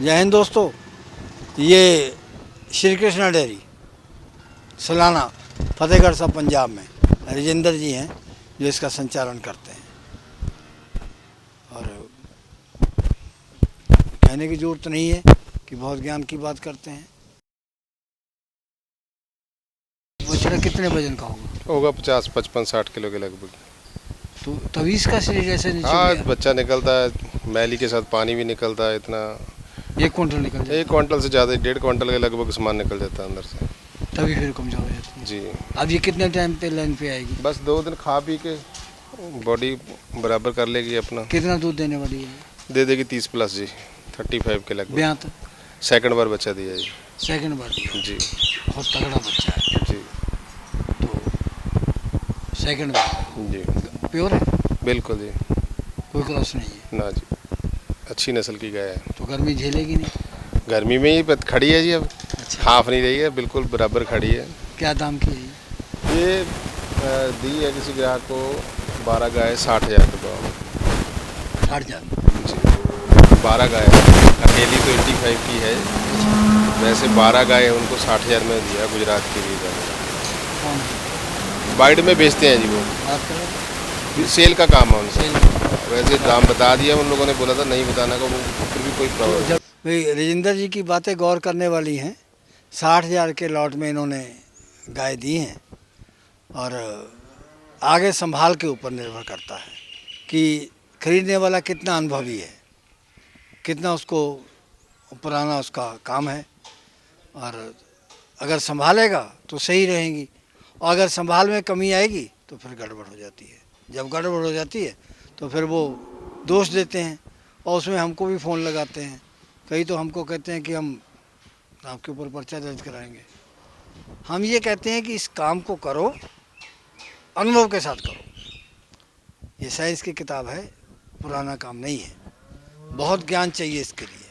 जय हिंद दोस्तों। ये श्री कृष्णा डेयरी सलाना फतेहगढ़ साहब पंजाब में राजेंद्र जी हैं जो इसका संचालन करते हैं। और कहने की ज़रूरत नहीं है कि बहुत ज्ञान की बात करते हैं। बछड़ा कितने वजन का होगा 50, 55, 60 किलो के लगभग। तो तभी इसका शरीर ऐसे नीचे हाँ, गया? बच्चा निकलता है, मैली के साथ पानी भी निकलता है। इतना 1 क्विंटल निकल जाता है? 1 क्विंटल से ज़्यादा, 1.5 क्विंटल के लगभग सामान निकल जाता है अंदर से। तभी फिर कमजोर हो जाती है जी। अब ये कितने टाइम पे लाइन पे आएगी? बस 2 दिन खा पी के बॉडी बराबर कर लेगी अपना। कितना दूध देने वाली है? दे देगी 30+ जी, 35 के लगभग। ब्यात सेकंड बार बच्चा दिया जी। सेकंड बार जी। बहुत तगड़ा बच्चा है। जी। तो सेकंड बार जी प्योर है? बिल्कुल जी, कोई क्रॉस नहीं है? ना जी, अच्छी नस्ल की गाय है। तो गर्मी झेलेगी नहीं? गर्मी में ही खड़ी है जी। अब अच्छा। हाफ नहीं रही है, बिल्कुल बराबर खड़ी है। क्या दाम की है ये दी है किसी ग्राहक को 12 गाय 60,000 रुपये। 60,000? जी। 12 गाय अकेली तो 85 की है, वैसे 12 गाय उनको 60,000 में दिया गुजरात की भी। कौन है? बाइड में बेचते हैं जी वो, बात करो। सेल का काम है उनसे। सेल। वैसे दाम बता दिया, उन लोगों ने बोला था नहीं बताना का, वो फिर भी कोई प्रॉब्लम। जब भाई राजेंद्र जी की बातें गौर करने वाली हैं। 60,000 के लॉट में इन्होंने गाय दी हैं और आगे संभाल के ऊपर निर्भर करता है कि खरीदने वाला कितना अनुभवी है, कितना उसको पुराना उसका काम है। और अगर संभालेगा तो सही रहेंगी, और अगर संभाल में कमी आएगी तो फिर गड़बड़ हो जाती है। जब गड़बड़ हो जाती है तो फिर वो दोष देते हैं और उसमें हमको भी फ़ोन लगाते हैं। कई तो हमको कहते हैं कि हम आपके ऊपर पर्चा दर्ज कराएंगे। हम ये कहते हैं कि इस काम को करो, अनुभव के साथ करो। ये साइंस की किताब है, पुराना काम नहीं है। बहुत ज्ञान चाहिए इसके लिए।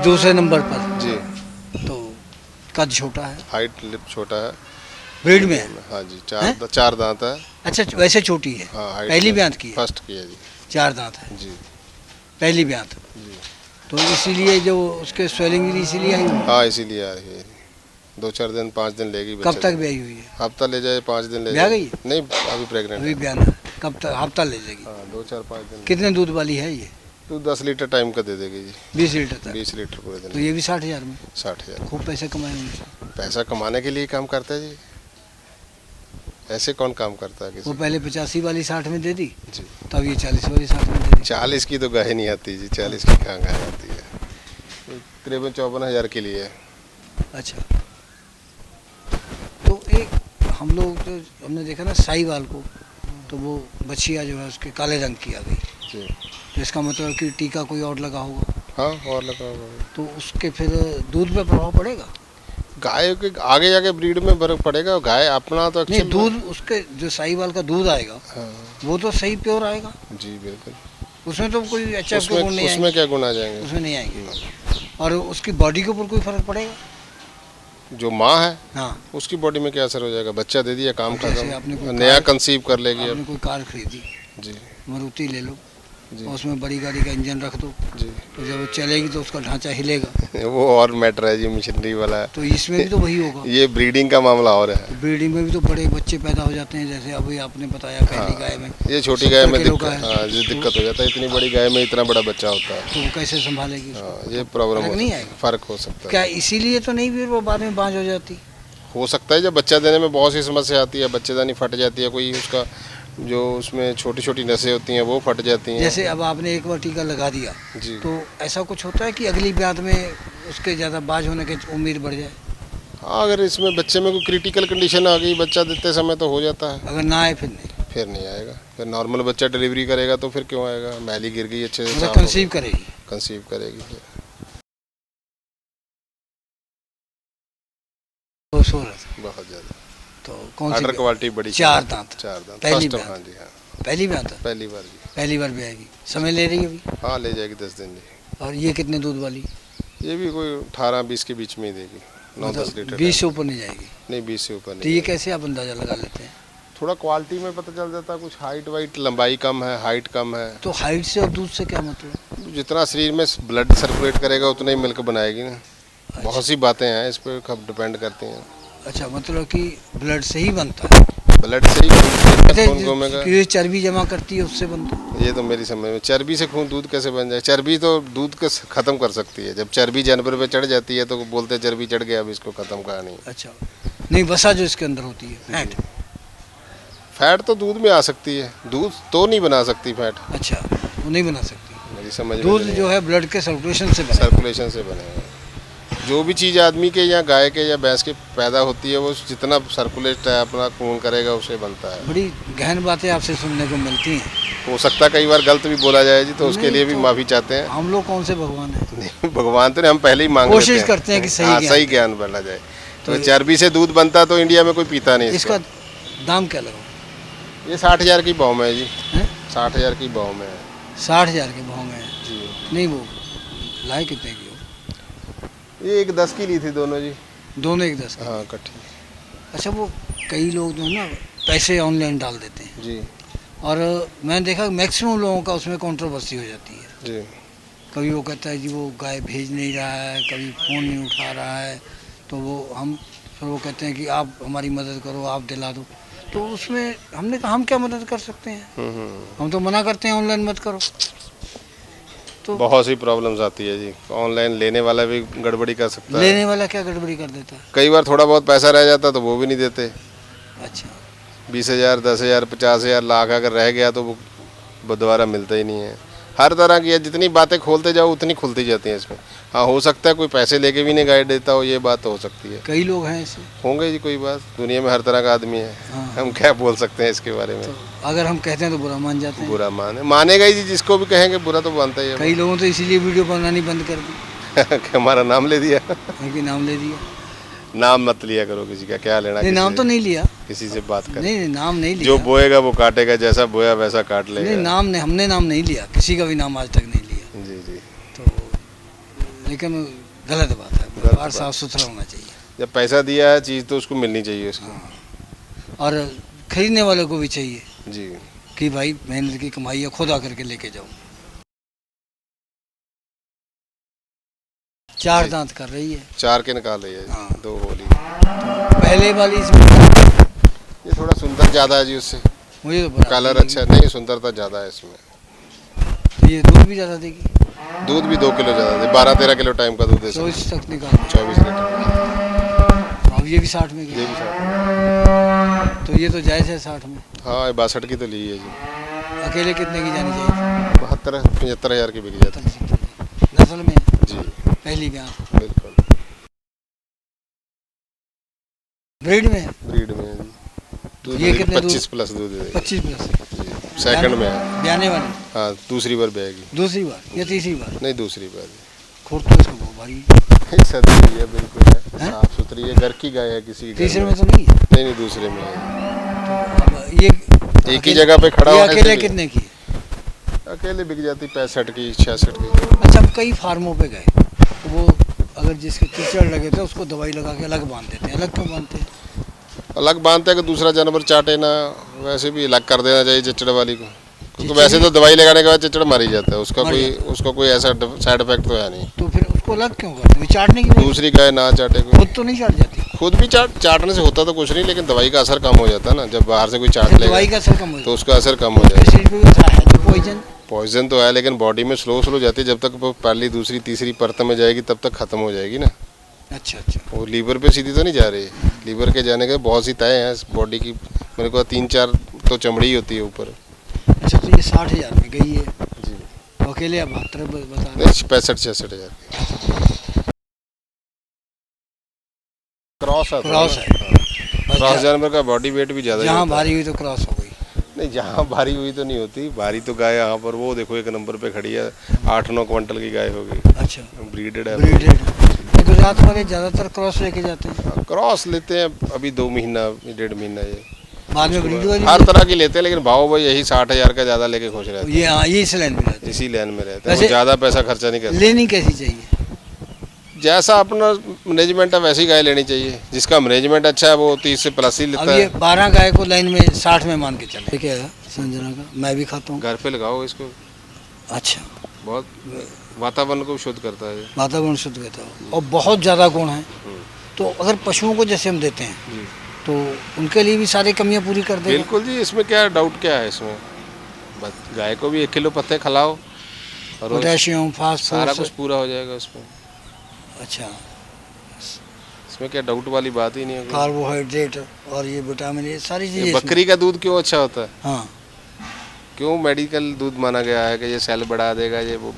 दूसरे नंबर पर जी। तो कद छोटा है, हाइट लिप छोटा है, ब्रीड में है। हाँ जी। चार दांत है। अच्छा, वैसे छोटी है? हाँ, हाइट पहली में ब्यात की है? फर्स्ट की है जी। 4 दांत है जी। पहली ब्यात। जी। तो इसीलिए जो उसके स्वेलिंग भी इसीलिए आई हुई? हाँ, इसीलिए आ रही है। 2-4 दिन 5 दिन लेगी। कब तक ब्याई हुई है? हफ्ता ले जाए, 5 दिन ले ब्याह जाए। गई? नहीं, अभी प्रेग्नेंट अभी है। ब्याना है। कब तक? हफ्ता ले लेगी? हाँ, 2-4-5 दिन। कितने दूध वाली है ये? तो 10 लीटर टाइम का दे देगी जी। 20 लीटर तक? 20 लीटर पूरे तो दिन। ये भी 60,000 में? 60,000। खूब पैसे कमाए उनसे। पैसा कमाने के लिए काम करता है जी, ऐसे कौन काम करता है किसी? वो पहले 85 वाली 60 में दे दी, जी। तब ये 40 वाली 60 में दे दी। 40 की तो गाय नहीं आती जी, 40 की कहाँ गाय आती है? करीबन 54,000 के लिए। अच्छा, तो एक हम लोग तो हमने देखा ना साहीवाल को, तो वो बछिया जो है उसके काले रंग की आ गई। जी। तो इसका मतलब कि टीका कोई और लगा होगा। हाँ, और लगा होगा। तो उसके फिर दूध पे प्रभाव पड़ेगा? गाय के आगे जाके ब्रीड में फर्क पड़ेगा। गाय अपना तो नहीं, अच्छा दूध उसके जो साहीवाल का दूध आएगा, हाँ वो तो सही प्योर आएगा। जी बिल्कुल। उसमें तो कोई अच्छा गुण नहीं उसमें आएंगे। क्या गुण आ जाएंगे? उसमें नहीं आएंगे। और उसकी बॉडी के ऊपर कोई फर्क पड़ेगा? जो माँ है हाँ, उसकी बॉडी में क्या असर हो जाएगा? बच्चा दे दिया, काम जैसे आपने खत्म, कोई नया कार- कंसीव कर लेगी आपने अब। कोई कार खरीदी, जी। मारुति ले लो, जी। और उसमें बड़ी गाड़ी का इंजन रख दो, जी। तो जब वो चलेगी तो उसका ढांचा हिलेगा। वो और मैटर है जी, मशीनरी वाला है। तो इसमें भी तो वही होगा। ये ब्रीडिंग का मामला और है। ब्रीडिंग में भी तो बड़े बच्चे पैदा हो जाते हैं, जैसे अभी आपने बताया पहली गाय में। ये छोटी गाय में 70 किलो दिक्कत, का है। हाँ जी, दिक्कत हो जाता है। इतनी बड़ी गाय में इतना बड़ा बच्चा होता है। तो वो कैसे संभालेगी उसको? हाँ, ये प्रॉब्लम फर्क नहीं आएगा? फर्क हो सकता क्या है। इसीलिए तो नहीं फिर वो बाद में बांझ हो जाती? हो सकता है जब बच्चा देने में बहुत सी समस्या आती है, बच्चेदानी फट जाती है, कोई उसका जो उसमें छोटी छोटी नसें होती हैं वो फट जाती हैं। जैसे अब आपने एक बार टीका लगा दिया, जी। तो ऐसा कुछ होता है कि अगली ब्यात में उसके ज़्यादा बाझ होने की उम्मीद बढ़ जाए? हाँ, अगर इसमें बच्चे में कोई क्रिटिकल कंडीशन आ गई बच्चा देते समय तो हो जाता है। अगर ना आए फिर नहीं? फिर नहीं आएगा। फिर नॉर्मल बच्चा डिलीवरी करेगा तो फिर क्यों आएगा? मैली गिर गई अच्छे से, मतलब कंसीव करेगी? कंसीव करेगी। वो सो रहा था बहुत ज़्यादा। तो कौन सी आर्डर ब्यात? क्वालिटी बड़ी। 4 दांत? 4 दांत पहली फर्स्ट। ब्यात? हाँ जी, हाँ पहली ब्यात है? पहली बार जी। पहली बार भी आएगी? समय ले रही है अभी? हाँ, ले जाएगी 10 दिन जी। और ये कितने दूध वाली? ये भी कोई 18-20 के बीच में ही देगी। 9-10 लीटर। 20 से ऊपर नहीं जाएगी? नहीं, 20 से ऊपर तो नहीं। ये कैसे आप अंदाज़ा लगा लेते हैं? थोड़ा क्वालिटी में पता चल जाता है, कुछ हाइट वाइट लंबाई कम है, हाइट कम है। तो हाइट से और दूध से क्या मतलब? जितना शरीर में ब्लड सर्कुलेट करेगा उतना ही मिल्क बनाएगी ना। बहुत सी बातें हैं इस पर, कब डिपेंड करती हैं। अच्छा, मतलब कि ब्लड से ही बनता है? ब्लड से ही खून घूमेगा। ये चर्बी जमा करती है उससे बनता है? ये तो मेरी समझ में, चर्बी से खून दूध कैसे बन जाए? चर्बी तो दूध को ख़त्म कर सकती है। जब चर्बी जानवर पे चढ़ जाती है तो बोलते हैं चर्बी चढ़ गया, अब इसको ख़त्म कहा नहीं। अच्छा, नहीं वसा जो इसके अंदर होती है फैट? फैट तो दूध में आ सकती है, दूध तो नहीं बना सकती फैट। अच्छा, वो नहीं बना सकती। मेरी समझ में दूध जो है ब्लड के सर्कुलेशन से बना। सर्कुलेशन से बनेगा। जो भी चीज़ आदमी के या गाय के या भैंस के पैदा होती है वो जितना सर्कुलेट है अपना खून करेगा उससे बनता है। बड़ी गहन बातें आपसे सुनने को मिलती हैं। हो सकता है कई बार गलत भी बोला जाए जी, तो उसके लिए भी तो माफ़ी चाहते हैं। हम लोग कौन से भगवान हैं? नहीं, भगवान तो नहीं, हम पहले ही मांग लेते कोशिश करते हैं कि सही हाँ, ज्ञान सही ज्ञान बना जाए। तो तो चर्बी से दूध बनता तो इंडिया में कोई पीता नहीं इसका दाम क्या लगा? ये 60,000 की भाव में है जी। हैं? 60,000 की भाव में है 60,000 के भाव में है जी। नहीं? वो लाए कितने की हो? ये एक 10 की ली थी दोनों जी। दोनों एक 10 की? हाँ, इकट्ठी। अच्छा, वो कई लोग जो है ना पैसे ऑनलाइन डाल देते हैं जी और मैंने देखा मैक्सिमम लोगों का उसमें कंट्रोवर्सी हो जाती है। जी। कभी वो कहता है जी वो गाय भेज नहीं रहा है, कभी फ़ोन नहीं उठा रहा है, तो वो हम फिर वो कहते हैं कि आप हमारी मदद करो, आप दिला दो। तो उसमें हमने कहा हम क्या मदद कर सकते हैं? हम तो मना करते हैं ऑनलाइन मत करो। तो बहुत सी प्रॉब्लम्स आती है जी। ऑनलाइन लेने वाला भी गड़बड़ी कर सकता है। लेने वाला क्या गड़बड़ी कर देता है? कई बार थोड़ा बहुत पैसा रह जाता तो वो भी नहीं देते। अच्छा, 20,000, 10,000, 50,000, लाख अगर रह गया तो वो दोबारा मिलता ही नहीं है। हर तरह की है, जितनी बातें खोलते जाओ उतनी खुलती जाती हैं इसमें। हाँ, हो सकता है कोई पैसे लेके भी नहीं गाइड देता हो, ये बात तो हो सकती है। कई लोग हैं ऐसे। होंगे जी, कोई बात, दुनिया में हर तरह का आदमी है। हाँ। हम क्या बोल सकते हैं इसके बारे में? तो अगर हम कहते हैं तो बुरा मान जाते हैं। बुरा मानेगा ही जी, जिसको भी कहेंगे बुरा तो मानता ही है। कई लोगों तो इसीलिए वीडियो बनानी बंद कर दी कि हमारा नाम ले दिया। उनके नाम ले दिया। नाम मत लिया करो किसी का, क्या लेना नहीं, किसी नाम से? तो नहीं लिया। किसी से बात कर। नहीं, नाम नहीं लिया। जो बोएगा वो काटेगा, जैसा बोया वैसा काट नहीं, लेगा। नाम नहीं, हमने नाम नहीं लिया, किसी का भी नाम आज तक नहीं लिया। जी जी। तो लेकिन गलत बात है, व्यापार साफ सुथरा होना चाहिए। जब पैसा दिया है चीज़ तो उसको मिलनी चाहिए उसको। हाँ, और खरीदने वाले को भी चाहिए जी। कि भाई मेहनत की कमाई है, खुद आकर के लेके जाओ। 4 जी। दांत कर रही है। 4 के निकाल रही है। हाँ। 2 होली। पहले वाली इसमें ये थोड़ा सुंदर ज़्यादा है जी उससे। मुझे तो बराबर कलर लगी। अच्छा नहीं, सुंदरता ज़्यादा है इसमें। तो ये दूध भी ज़्यादा देगी? दूध भी 2 किलो ज़्यादा दे, 12-13 किलो टाइम का दूध है इसमें। 24 तक निकाल। 24 लीटर। अब ये भी 60 में ये गई, भी 60। तो ये तो जायज़ है 60 में। हाँ, 62 की तो ली है जी। अकेले कितने की जानी चाहिए? 72-75 हज़ार की बिक जाती है। नस्ल में जी पहली ब्याह बिल्कुल। ब्रीड में ब्रीड में है जी। दूध ये कितने 25 प्लस दूध देगी। 25 प्लस जी। सेकंड में है। ब्याने वाली हाँ, दूसरी बार ब्याएगी। दूसरी बार या तीसरी बार? नहीं, दूसरी बार। खोट तो इसको बहुत भारी। सदी है बिल्कुल है, हैं? साफ सुथरी है, घर की गाय है किसी के घर तीसरे में। में तो नहीं है? नहीं नहीं, दूसरे में है। अब ये एक ही जगह पे खड़ा ये होने से अकेले भी- कितने की? अकेले बिक जाती 65 की, 66 की। अच्छा, अब कई फार्मों पे गए तो वो अगर जिसके कीचड़ लगे थे उसको दवाई लगा के अलग बांध देते हैं। अलग क्यों बांधते हैं? अलग बांधते हैं कि दूसरा जानवर चाटे ना, वैसे भी अलग कर देना चाहिए चिचड़ वाली को, क्योंकि चिचड़- वैसे तो दवाई लगाने के बाद चिचड़ मर ही जाता है, उसका मर कोई जाता उसका कोई ऐसा साइड इफेक्ट तो है नहीं। तो फिर उसको अलग क्यों करते हैं? चाटने की वजह दूसरी गाय ना चाटे से? कोई, खुद तो नहीं चाट जाती? खुद भी चाटने से होता तो कुछ नहीं, लेकिन दवाई का असर कम हो जाता है ना, जब बाहर से कोई चाट अच्छा, दवाई लेगा का असर कम हो तो जाता उसका असर कम हो जाएगा। है। शरीर पे भी असर है तो पॉइजन। पॉइजन तो है, लेकिन बॉडी में स्लो जाती है, जब तक वो पहली दूसरी तीसरी परत में जाएगी तब तक खत्म हो जाएगी ना। अच्छा अच्छा। वो लीवर पे सीधी तो नहीं जा रही। लीवर के जाने के बहुत सी तय हैं बॉडी की, मेरे को 3-4 तो चमड़ी ही होती है ऊपर। अच्छा, तो ये 60,000 में गई है जी। तो अकेले अब 72 बता रहे नहीं, 65-66 हज़ार की। क्रॉस है। क्रॉस है। बस क्रॉस जानवर का बॉडी वेट भी ज़्यादा ही जहाँ होता है। भारी हुई तो क्रॉस हो गई। नहीं, जहाँ भारी हुई तो नहीं होती, भारी तो गाय यहाँ पर वो देखो एक नंबर पे खड़ी है, 8-9 क्विंटल की गाय होगी, अच्छा, ब्रीडेड है। ब्रीडेड। गुजरात वाले ज़्यादातर क्रॉस लेके जाते हैं, क्रॉस लेते हैं अभी 2 महीना 1.5 महीना, ये बाद में ब्रीड वाली हर तरह की लेते हैं, लेकिन भाव भाई यही 60,000 का ज़्यादा लेके खुश रहते हैं। ये हाँ, ये इस लाइन में रहते इसी लाइन में रहते हैं, वैसे- वो ज़्यादा पैसा खर्चा नहीं हैं। करते। लेनी कैसी चाहिए? जैसा अपना मैनेजमेंट अब ऐसी गाय लेनी चाहिए, जिसका मैनेजमेंट अच्छा है वो 30 से प्लस ही अब लेता ये है। 12 गाय को लाइन में 60 में मान के चले, ठीक है संजना का, मैं भी खाता हूँ। घर पे लगाओ इसको, अच्छा, बहुत वातावरण को शुद्ध करता है ये। वातावरण शुद्ध करता है और बहुत ज़्यादा गुण है। तो अगर पशुओं को जैसे हम देते हैं जी तो उनके लिए भी सारी कमियां पूरी कर देगा। बिल्कुल जी, इसमें क्या डाउट क्या है इसमें, बस गाय को भी 1 किलो पत्ते खिलाओ और वो पोटेशियम, सारा फास्फोरस। कुछ पूरा हो जाएगा उसमें। अच्छा, इसमें क्या डाउट वाली बात ही नहीं है। कार्बोहाइड्रेट और ये विटामिन, ये सारी ये चीज़ें इसमें- बकरी का दूध क्यों अच्छा होता है, हाँ, क्यों मेडिकल दूध माना गया है कि ये सेल बढ़ा देगा, ये वो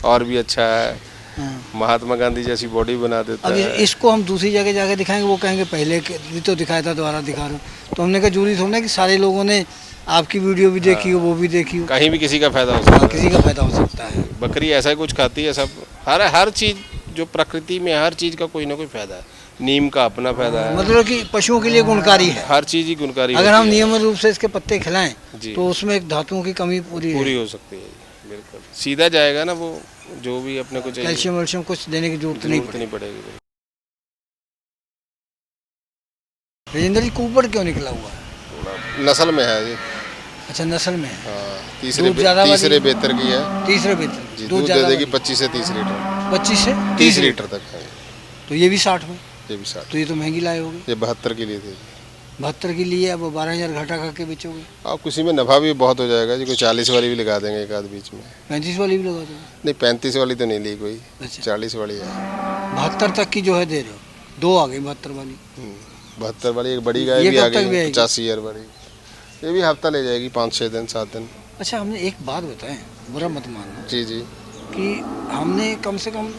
और भी अच्छा है, हाँ। महात्मा गांधी जैसी बॉडी बना देता अब है। इसको हम दूसरी जगह जाके दिखाएंगे, वो कहेंगे पहले भी तो दिखाया था, दोबारा दिखा रहे हो। तो हमने कहा जरूरी थोड़ा ना कि सारे लोगों ने आपकी वीडियो भी देखी हो, वो भी देखी हो। कहीं भी किसी का फायदा हो सकता हाँ, है। किसी का फायदा हो सकता है। बकरी ऐसा ही कुछ खाती है, सब हर चीज़ जो प्रकृति में, हर चीज़ का कोई ना कोई फायदा है। नीम का अपना फायदा है, मतलब कि पशुओं के लिए गुणकारी है। हर चीज़ ही गुणकारी अगर हम होती है। नियमित रूप से इसके पत्ते खिलाएं जी। तो उसमें एक धातुओं की कमी पूरी हो सकती है, बिल्कुल सीधा जाएगा ना वो, जो भी अपने को चाहिए। कैल्शियम वैल्शियम कुछ देने की जरूरत जरूरत नहीं नहीं पड़ेगी। पड़ेगी। राजेंद्र जी, कुबड़ क्यों निकला हुआ है? नस्ल में है ये। अच्छा, नस्ल में है। हाँ, दूध ज़्यादा वाली- तीसरे बेहतर की है तीसरे बेहतर जी। दूध दूध दे ज़्यादा देगी वाली। 25 से 30 लीटर, 25 से 30 लीटर तक है। तो ये भी 60 में, ये भी 60, तो ये तो महंगी लाए होगी। ये 72 के लिए थे। 72 की लिए अब 12,000 घाटा खा के बेचोगे। आप किसी में नफा भी बहुत हो जाएगा जी, कोई 40 वाली भी लगा देंगे एक आध बीच में। 35 वाली भी लगा दोगे। नहीं, 35 वाली तो नहीं ली कोई, अच्छा, 40 वाली है। 72 तक की जो है दे रहे हो, 2 आ गई 72 वाली। 72 वाली एक बड़ी गाय ये भी आ कब तक भी गई आएगी? 85,000 वाली, ये भी हफ्ता ले जाएगी, 5-6 दिन 7 दिन। अच्छा, हमने एक बात बताएं, बुरा मत मानना, जी जी कि हमने कम से कम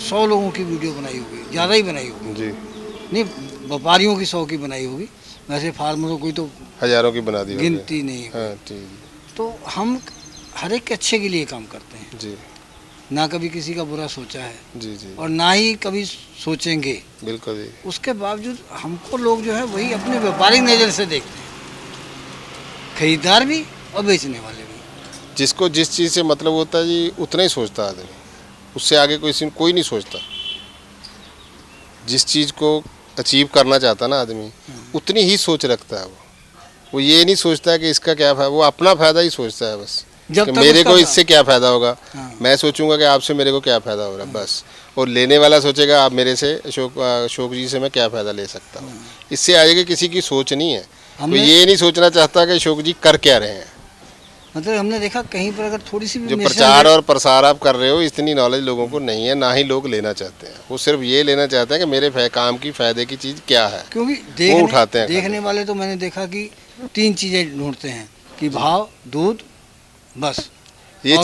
100 लोगों की वीडियो बनाई होगी, ज़्यादा ही बनाई होगी। जी, नहीं, व्यापारियों की 100 की बनाई होगी, वैसे फार्मरों की तो हज़ारों की बना दी होगी। गिनती नहीं है। हाँ जी तो हम हर एक के अच्छे के लिए काम करते हैं, जी ना कभी किसी का बुरा सोचा है जी जी और ना ही कभी सोचेंगे। बिल्कुल जी। उसके बावजूद हमको लोग जो है वही अपने व्यापारिक नज़र से देखते हैं, खरीदार भी और बेचने वाले भी। जिसको जिस चीज़ से मतलब होता है जी, उतना ही सोचता आदमी, उससे आगे कोई नहीं सोचता। जिस चीज़ को अचीव करना चाहता ना आदमी, उतनी ही सोच रखता है वो ये नहीं सोचता है कि इसका क्या फ़ायदा, वो अपना फ़ायदा ही सोचता है बस, जब कि तक मेरे उसका को इससे क्या फ़ायदा होगा। हाँ। मैं सोचूंगा कि आपसे मेरे को क्या फ़ायदा हो रहा है बस, और लेने वाला सोचेगा आप मेरे से, अशोक जी से मैं क्या फ़ायदा ले सकता हूँ। इससे आगे किसी की सोच नहीं है, तो हमने ये नहीं सोचना चाहता कि अशोक जी कर क्या रहे हैं। मतलब हमने देखा कहीं पर अगर थोड़ी सी भी जो मिशन प्रचार और प्रसार आप कर रहे हो, इतनी नॉलेज लोगों को नहीं है, ना ही लोग लेना चाहते हैं। वो सिर्फ ये लेना चाहते हैं कि मेरे काम की फ़ायदे की चीज़ क्या है, क्योंकि वो उठाते हैं देखने वाले तो मैंने देखा कि 3 चीज़ें ढूंढते हैं कि भाव, दूध, बस। ये और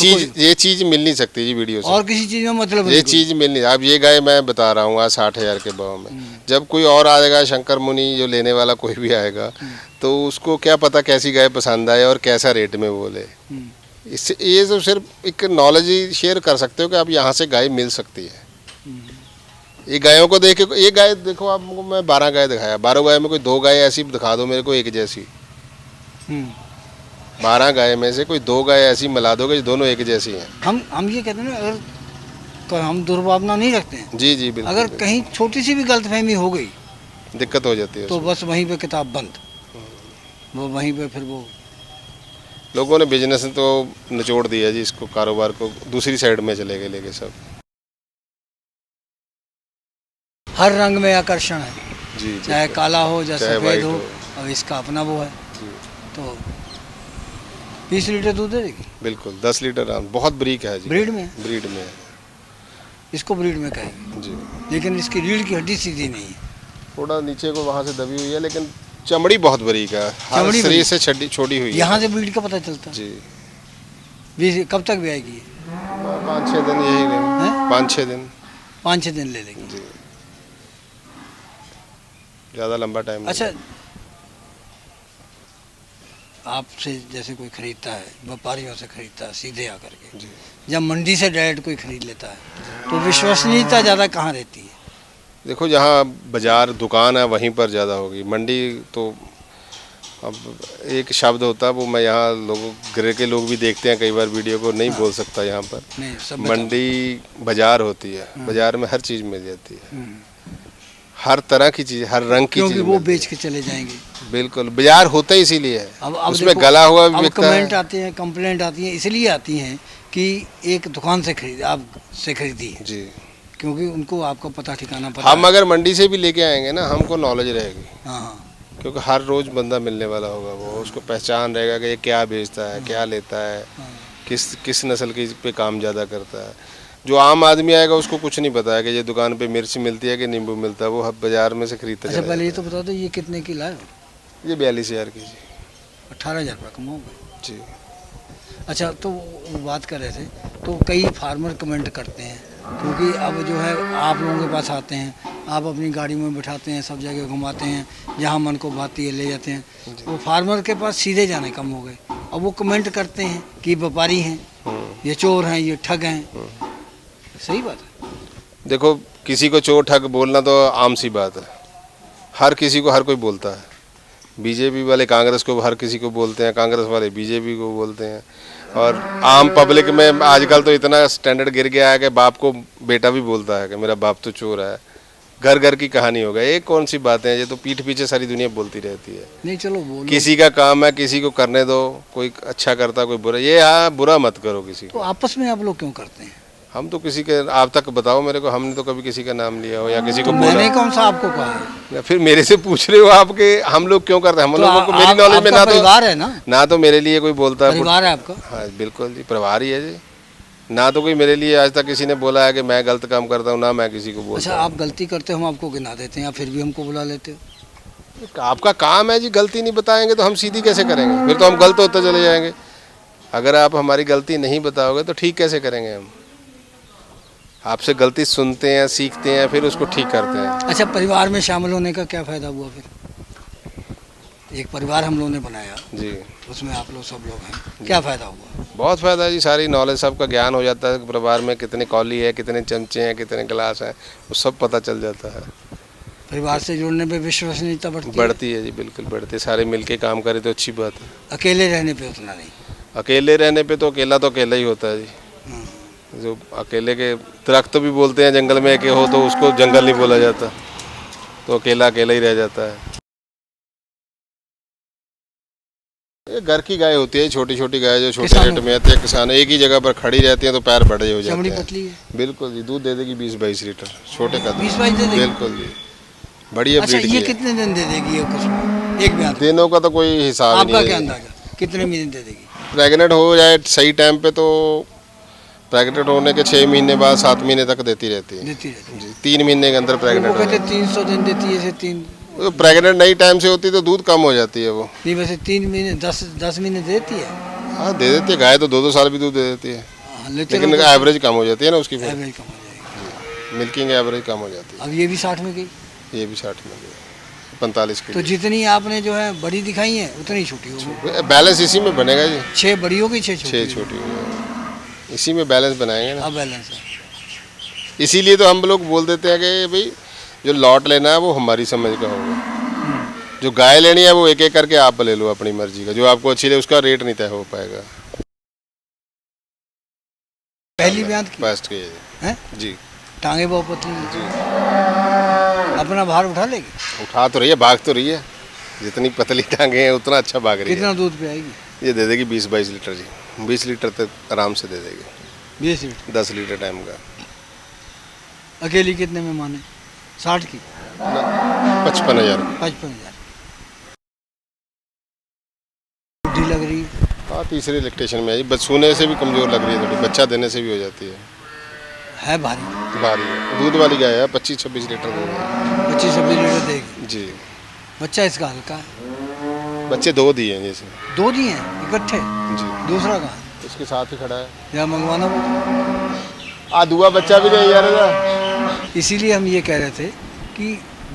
चीज़ मिल नहीं सकती जी वीडियो से। और किसी चीज़ में मतलब ये नहीं कोई। चीज़ मिल नहीं। अब ये गाय मैं बता रहा हूँ आज 60,000 के भाव में, जब कोई और आएगा, शंकर मुनि जो लेने वाला कोई भी आएगा, तो उसको क्या पता कैसी गाय पसंद आए और कैसा रेट में बोले। इससे ये तो सिर्फ एक नॉलेज ही शेयर कर सकते हो कि आप यहाँ से गाय मिल सकती है। ये गायों को देख के, ये गाय देखो आपको मैं 12 गाय दिखाया, 12 गाय में कोई 2 गाय ऐसी दिखा दो मेरे को एक जैसी। 12 गाय में से कोई 2 गाय ऐसी मिला दोगे जो दोनों एक जैसी हैं। हम ये कहते हैं ना, अगर तो हम दुर्भावना नहीं रखते हैं। जी जी बिल्कुल। अगर कहीं छोटी सी भी गलतफहमी हो गई दिक्कत हो जाती है तो उसमें। बस वहीं पे किताब बंद, वो वहीं पे फिर वो लोगों ने बिजनेस तो निचोड़ दिया जी, इसको कारोबार को दूसरी साइड में चले गए लेके सब। हर रंग में आकर्षण है, जी जी चाहे काला हो चाहे चाहे सफ़ेद वाइट हो, हो। अब इसका अपना वो है। जी, तो 20 लीटर दूध दे देगी, बिल्कुल 10 लीटर आराम, बहुत ब्रीक है जी। ब्रीड में। ब्रीड में है इसको ब्रीड में कहेंगे, जी। लेकिन इसकी रीढ़ की हड्डी सीधी नहीं है। थोड़ा नीचे को वहाँ से दबी हुई है, लेकिन चमड़ी बहुत बरीक है, हर चमड़ी शरीर बरीक। से छोटी हुई है। यहाँ से ब्रीड का पता चलता है। जी 20 कब तक भी आएगी? 5-6 दिन यही नहीं, हैं? 5-6 दिन 5-6 दिन ले लेगी। जी, ज़्यादा लंबा टाइम नहीं। अच्छा, आपसे जैसे कोई खरीदता है, व्यापारियों से खरीदता है सीधे आकर के, जी। जब मंडी से डायरेक्ट कोई खरीद लेता है तो विश्वसनीयता ज़्यादा कहाँ रहती है? देखो जहाँ बाजार दुकान है वहीं पर ज़्यादा होगी, मंडी तो अब एक शब्द होता है वो मैं यहाँ लोगों घर के लोग भी देखते हैं कई बार वीडियो को, नहीं बोल सकता यहाँ पर। नहीं, सब बताओ। मंडी बाजार होती है, बाजार में हर चीज़ मिल जाती है। हर तरह की चीज़, हर रंग की क्योंकि चीज़ वो मिलती बेच के चले जाएंगे। है। बिल्कुल, बाजार होता ही इसीलिए है। अब उसमें देखो, गला हुआ भी अब बिकता कमेंट है। आते हैं, कंप्लेंट आती है, इसलिए आती हैं कि एक दुकान से खरीद, आप से खरीदी है, जी, क्योंकि उनको आपका पता ठिकाना पता हम है। अगर मंडी से भी लेके आएंगे ना, हमको नॉलेज रहेगी, हाँ हाँ क्योंकि हर रोज़ बंदा मिलने वाला होगा, वो उसको पहचान रहेगा कि ये क्या बेचता है, क्या लेता है, हाँ। किस किस नस्ल की पे काम ज़्यादा करता है। जो आम आदमी आएगा उसको कुछ नहीं पता है कि ये दुकान पे मिर्च मिलती है कि नींबू मिलता है, वो बाजार में से खरीदता अच्छा चला पहले ये जाता तो बता दो, ये कितने की लाए हो? है। ये 42,000 की जी। 18,000 रुपये कमाओगे। जी, अच्छा, तो वो बात कर रहे थे, तो कई फार्मर कमेंट करते हैं, क्योंकि अब जो है आप लोगों के पास आते हैं, आप अपनी गाड़ी में बिठाते हैं, सब जगह घुमाते हैं, जहाँ मन को भाती है ले जाते हैं, वो फार्मर के पास सीधे जाने कम हो गए। अब वो कमेंट करते हैं कि व्यापारी हैं, ये चोर हैं, ये ठग हैं। सही बात है। देखो, किसी को चोर ठग बोलना तो आम सी बात है, हर किसी को हर कोई बोलता है। बीजेपी वाले कांग्रेस को हर किसी को बोलते हैं, कांग्रेस वाले बीजेपी को बोलते हैं, और आम पब्लिक में आजकल तो इतना स्टैंडर्ड गिर गया है कि बाप को बेटा भी बोलता है कि मेरा बाप तो चोर है। घर घर की कहानी हो गई। ये कौन सी बातें हैं, ये तो पीठ पीछे सारी दुनिया बोलती रहती है। नहीं चलो बोलो, किसी का काम है, किसी को करने दो, कोई अच्छा करता कोई बुरा, ये हाँ बुरा मत करो किसी तो को। आपस में आप लोग क्यों करते हैं? हम तो किसी के, आप तक बताओ मेरे को, हमने तो कभी किसी का नाम लिया हो या किसी को तो बोला मैंने कौन सा आपको कहा है? या फिर मेरे से पूछ रहे हो आपके, हम लोग क्यों करते हैं? हम तो लोगों को, मेरी आप- नॉलेज में आपका ना तो परिवार है ना, ना तो मेरे लिए कोई बोलता है। परिवार है आपका। हाँ बिल्कुल जी, परिवार ही है जी। ना तो कोई मेरे लिए आज तक किसी ने बोला है कि मैं गलत काम करता हूँ, ना मैं किसी को अच्छा, बोलता आप गलती करते हो, हम आपको गिना देते हैं, या फिर भी हमको बुला लेते हो? हूँ। आपका काम है जी, गलती नहीं बताएंगे तो हम सीधी कैसे करेंगे? फिर तो हम गलत होते चले जाएंगे। अगर आप हमारी गलती नहीं बताओगे तो ठीक कैसे करेंगे हम? आपसे गलती सुनते हैं, सीखते हैं, फिर उसको ठीक करते हैं। अच्छा, परिवार में शामिल होने का क्या फ़ायदा हुआ फिर? एक परिवार हम लोगों ने बनाया, जी, उसमें आप लोग सब लोग हैं, क्या फ़ायदा हुआ? बहुत फ़ायदा है जी, सारी नॉलेज सबका ज्ञान हो जाता है। परिवार में कितने कौली है, कितने चमचे हैं, कितने गिलास हैं, वो सब पता चल जाता है। परिवार से जुड़ने पे विश्वसनीयता बढ़ती है। बढ़ती है जी, बिल्कुल बढ़ती है। सारे मिलके काम करें तो अच्छी बात है। अकेले रहने पे उतना नहीं। अकेले रहने पे तो अकेला ही होता है जी। हम्म। जो अकेले के दरख्त भी बोलते हैं जंगल में कि हो, तो उसको जंगल नहीं बोला जाता, तो अकेला अकेला ही रह जाता है। ये घर की गाय होती है, छोटी छोटी गाय जो छोटे किसानों रेट में आती है। किसान एक ही जगह पर खड़ी रहती है तो पैर बड़े हो चमड़ी जाते हैं। पतली है। बिल्कुल जी, दूध दे देगी 20-22 लीटर, छोटे का 20-22 दे देगी? बिल्कुल जी, बढ़िया अच्छा, ब्रीड ये की है। कितने दिन दे देगी ये कुछ एक ब्याह? दिनों का तो कोई हिसाब ही आपका नहीं क्या है। अंदाजा, कितने महीने दे देगी? प्रेग्नेंट हो जाए सही टाइम पे तो प्रेग्नेंट होने के 6 महीने बाद 7 महीने तक देती रहती है देती रहती है। जी। 3 महीने के अंदर वो प्रेग्नेंट हो कहते जाती 300 दिन देती है, ऐसे तीन है। तो प्रेग्नेंट नहीं टाइम से होती तो दूध कम हो जाती है वो। नहीं, वैसे 3 महीने 10 महीने देती है। हाँ दे देती है, गाय तो 2-2 साल भी दूध दे देती है, हाँ, लेकिन एवरेज कम हो जाती है ना उसकी, फिर एवरेज कम हो जाएगी। मिल्किंग एवरेज कम हो जाती अब ये भी 60 में गई, है। ये भी 60 में गई, 45 तो की। जितनी आपने जो है बड़ी दिखाई है उतनी छोटी होगी। बैलेंस इसी में बनेगा जी, 6 बड़ी होगी, 6 छोटी 6 होगी। छोटी हो जाएगी, इसी में बैलेंस बनाएंगे ना। अब बैलेंस है। इसीलिए तो हम लोग बोल देते हैं कि भाई जो लॉट लेना है वो हमारी समझ का होगा, जो गाय लेनी है वो एक एक करके आप ले लो अपनी मर्जी का, जो आपको अच्छी लगे उसका रेट नहीं तय हो पाएगा। पहली ब्यात की बेस्ट की है है, जी। टांगे बहुत पतली हैं। जी, अपना भार उठा लेगी? उठा तो रही है, भाग तो रही है, जितनी पतली टांगे हैं उतना अच्छा भाग रही कितना है। दूध पे आएगी? ये दे देगी 20-22 लीटर जी, 20 लीटर तक आराम से दे देगी, 20 लीटर। 10 लीटर टाइम का। अकेली कितने में माने? 60 की? 55,000। 55,000 बुढ़ी लग रही है। हाँ, तीसरे इलेक्ट्रेशन में है जी, सोने से भी कमज़ोर लग रही है थोड़ी, बच्चा देने से भी हो जाती है भारी। भारी है। दूध वाली गाय है, 25-26 लीटर दूध है 25-26 लीटर देगी। जी। बच्चा इसका हल्का है। बच्चे 2 दिए हैं जैसे 2 दिए हैं इकट्ठे? जी, दूसरा कहाँ है? उसके साथ ही खड़ा है। या मंगवाना होगा। दुआ बच्चा भी नहीं यार। इसीलिए हम ये कह रहे थे कि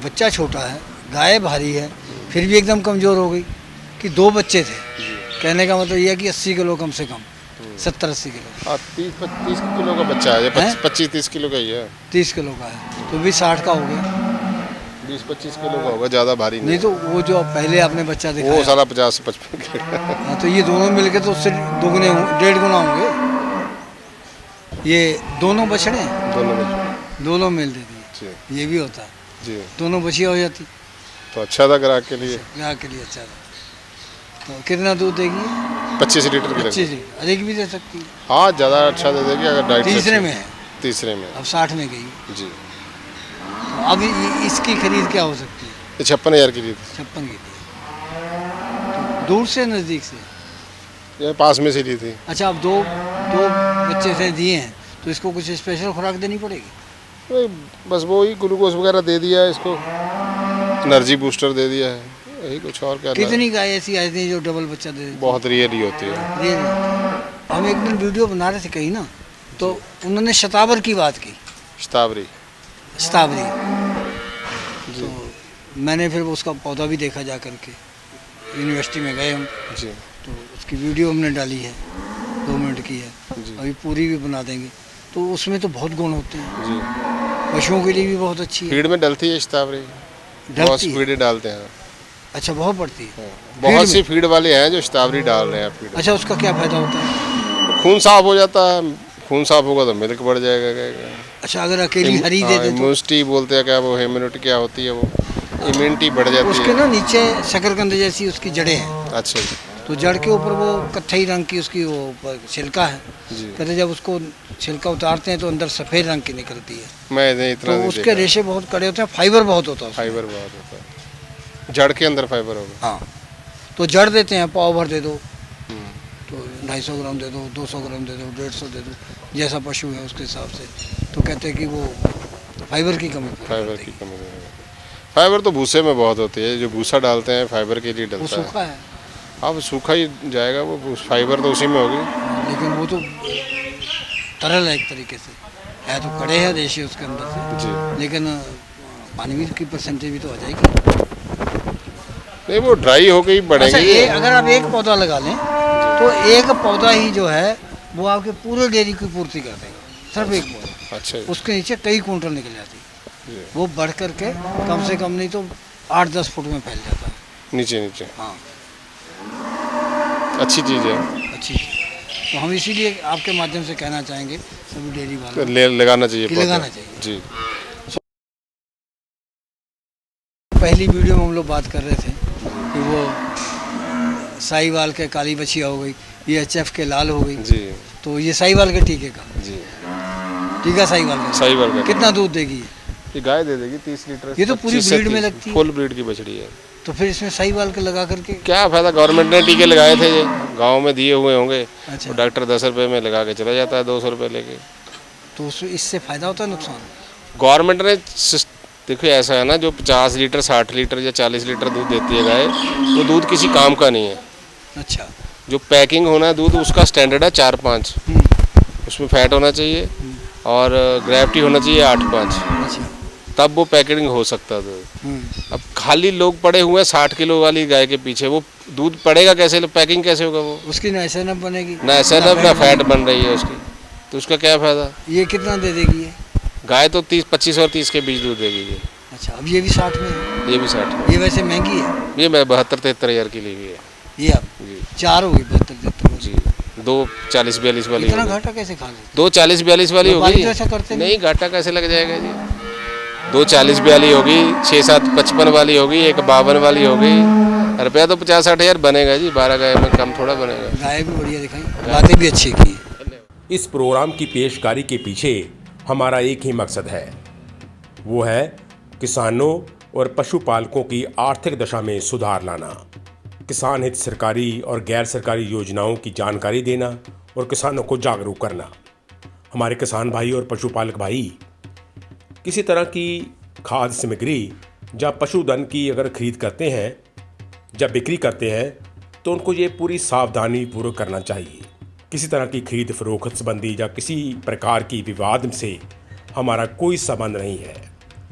बच्चा छोटा है, गाय भारी है, फिर भी एकदम कमज़ोर हो गई कि 2 बच्चे थे। कहने का मतलब ये है कि 80 किलो कम से कम, 70-80 किलो। हाँ, 30 किलो का बच्चा है, हैं? 25-30 किलो का ही है। 30 किलो का है तो भी 60 का हो गया। 20-25 किलो का होगा, ज़्यादा भारी नहीं तो वो जो पहले आपने बच्चा वो दिखाया, सारा 50-55 किलो का। हाँ, तो ये दोनों मिलके तो उससे दोगुने 1.5 गुना होंगे। ये दोनों बछड़े हैं, दोनों में दोनों मेल दे दिए, जी। ये भी होता है। जी। दोनों बछिया हो जाती, तो अच्छा था ग्राहक के लिए। ग्राहक के लिए अच्छा था। तो कितना दूध देगी? 25 लीटर की 25 लगेगी। लीटर, अधिक भी दे सकती है। हाँ, ज़्यादा अच्छा दे देगी अगर डाइट से तीसरे अच्छी- में है, तीसरे में। अब 60 में गई। जी, तो अब इसकी खरीद क्या हो सकती है? ये 56,000 की ली 56 की थी। तो दूर से नज़दीक से? थी, ये पास में से ली थी। अच्छा, अब दो दो बच्चे से दिए हैं तो इसको कुछ स्पेशल खुराक देनी पड़ेगी? वही बस वो ही ग्लूकोज वगैरह दे दिया है इसको, एनर्जी बूस्टर दे दिया है, यही कुछ और क्या। कितनी गाय ऐसी आती है जो डबल बच्चा दे देती बहुत रेयर ही होती है। है? हम एक दिन वीडियो बना रहे थे कहीं ना, तो उन्होंने शतावर की बात की, शतावरी। शतावरी। तो मैंने फिर उसका पौधा भी देखा जा करके, यूनिवर्सिटी में गए हम, जी तो उसकी वीडियो हमने डाली है, 2 मिनट की है, जी अभी पूरी भी बना देंगे। तो उसमें तो बहुत गुण होते हैं, जी। पशुओं के लिए भी बहुत अच्छी है। फीड में डलती है शतावरी, बहुत डलती है? फीड डालते हैं। अच्छा, बहुत पड़ती है। बहुत सी में? फीड वाले हैं जो शतावरी डाल रहे हैं फीड। अच्छा, उसका क्या फ़ायदा होता है? खून साफ हो जाता है, खून साफ होगा तो मिल्क बढ़ जाएगा। अच्छा, अगर अकेली हरी दे दे तो? इम्यूनिटी बोलते हैं क्या, वो इम्यूनिटी क्या होती है, वो इम्यूनिटी बढ़ जाती उसके है। ना नीचे शकरकंद जैसी उसकी जड़ें हैं, अच्छा जी। तो जड़ के ऊपर वो कत्थई रंग की उसकी वो ऊपर छिलका है। जी, कहते जब उसको छिलका उतारते हैं तो अंदर सफ़ेद रंग की निकलती है। मैं इतना तो नहीं उसके देखा। रेशे बहुत कड़े होते हैं, फाइबर बहुत होता है उसमें। फाइबर बहुत होता है, जड़ के अंदर फाइबर होगा। हाँ, तो जड़ देते हैं, पाव भर दे दो, हम्म, तो 250 ग्राम दे दो, 200 ग्राम दे दो, 150 दे दो, जैसा पशु है उसके हिसाब से। तो कहते हैं कि वो फाइबर की कमी पूरी फाइबर कर की देगी। कमी नहीं है। फाइबर तो भूसे में बहुत होती है, जो भूसा डालते हैं फाइबर के लिए वो डलता है। सूखा है, अब सूखा ही जाएगा वो, फाइबर तो उसी में होगी। लेकिन वो तो तरल है एक तरीके से, है तो कड़े है रेशे उसके अंदर से, जी, लेकिन पानी भी की परसेंटेज भी तो आ जाएगी। नहीं वो ड्राई हो गई अच्छा, बढ़ेंगे। अगर आप एक पौधा लगा लें तो एक पौधा ही जो है वो आपके पूरे डेयरी की पूर्ति कर देगा, सिर्फ एक पौधा। अच्छा जी, उसके नीचे कई कुंटल निकल जाती है, जी। वो बढ़ करके कम से कम नहीं तो 8-10 फुट में फैल जाता है। नीचे नीचे हाँ, अच्छी चीज़ है, अच्छी चीज़। तो हम इसीलिए आपके माध्यम से कहना चाहेंगे सभी डेयरी वालों लगाना चाहिए कि पौधा। लगाना चाहिए। जी पहली वीडियो में हम लोग बात कर रहे थे कि वो साहीवाल के काली बछिया हो गई, ये एचएफ के लाल हो गई, जी तो ये साहीवाल के टीके का जी। टीका साहीवाल का सही बात है। कितना दूध देगी ये? ये गाय दे देगी 30 लीटर। ये तो पूरी 25 से ब्रीड में 30 लगती है। फुल ब्रीड की बछड़ी है। तो फिर इसमें साहीवाल के लगा करके क्या फायदा, गवर्नमेंट ने टीके लगाए थे, ये गांव में दिए हुए होंगे। अच्छा, तो डॉक्टर 10 रुपए में लगा के चला जाता है, 200 रुपए लेके। तो इससे फायदा होता है नुकसान? गवर्नमेंट ने देखो ऐसा है ना, जो 50 लीटर 60 लीटर या 40 लीटर दूध देती है गाय, वो दूध किसी काम का नहीं है। अच्छा, जो पैकिंग होना है दूध, उसका स्टैंडर्ड है 4-5, उसमें फैट होना चाहिए और ग्रेविटी होना चाहिए 8-5, अच्छा, तब वो पैकेटिंग हो सकता है दूध। अब खाली लोग पड़े हुए हैं 60 किलो वाली गाय के पीछे, वो दूध पड़ेगा कैसे, पैकिंग कैसे होगा वो? उसकी ना एसएनएफ बनेगी ना एसएनएफ ना फैट बन रही है उसकी, तो उसका क्या फ़ायदा? ये कितना दे देगी ये? गाय तो 25 और 30 के बीच दूध देगी ये। अच्छा, अब ये भी 60 में है, ये भी 60। ये वैसे महंगी है। ये मैं 72-73 हज़ार की ली हुई है ये अब जी 4 होगी, 72-73 जी। 2 40-42 वाली इतना होगी, घाटा कैसे खा लेते? 2 40-42 वाली व्यापारी होगी। तो ऐसा करते नहीं। नहीं, घाटा कैसे लग जाएगा जी? 2 40-42 होगी, 6-7 55 वाली होगी, एक 52 वाली होगी। रुपया तो 50-60 हज़ार बनेगा जी, 12 गाय में कम थोड़ा बनेगा। गाय भी बढ़िया दिखाई, बातें भी अच्छी की। इस प्रोग्राम की पेशकारी के पीछे हमारा एक ही मकसद है, वो है किसानों और पशुपालकों की आर्थिक दशा में सुधार लाना, किसान हित सरकारी और गैर सरकारी योजनाओं की जानकारी देना और किसानों को जागरूक करना। हमारे किसान भाई और पशुपालक भाई किसी तरह की खाद्य सामग्री या पशुधन की अगर खरीद करते हैं या बिक्री करते हैं तो उनको ये पूरी सावधानी पूर्वक करना चाहिए। किसी तरह की खरीद फरोख्त संबंधी या किसी प्रकार की विवाद से हमारा कोई संबंध नहीं है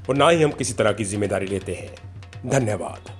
और ना ही हम किसी तरह की जिम्मेदारी लेते हैं। धन्यवाद।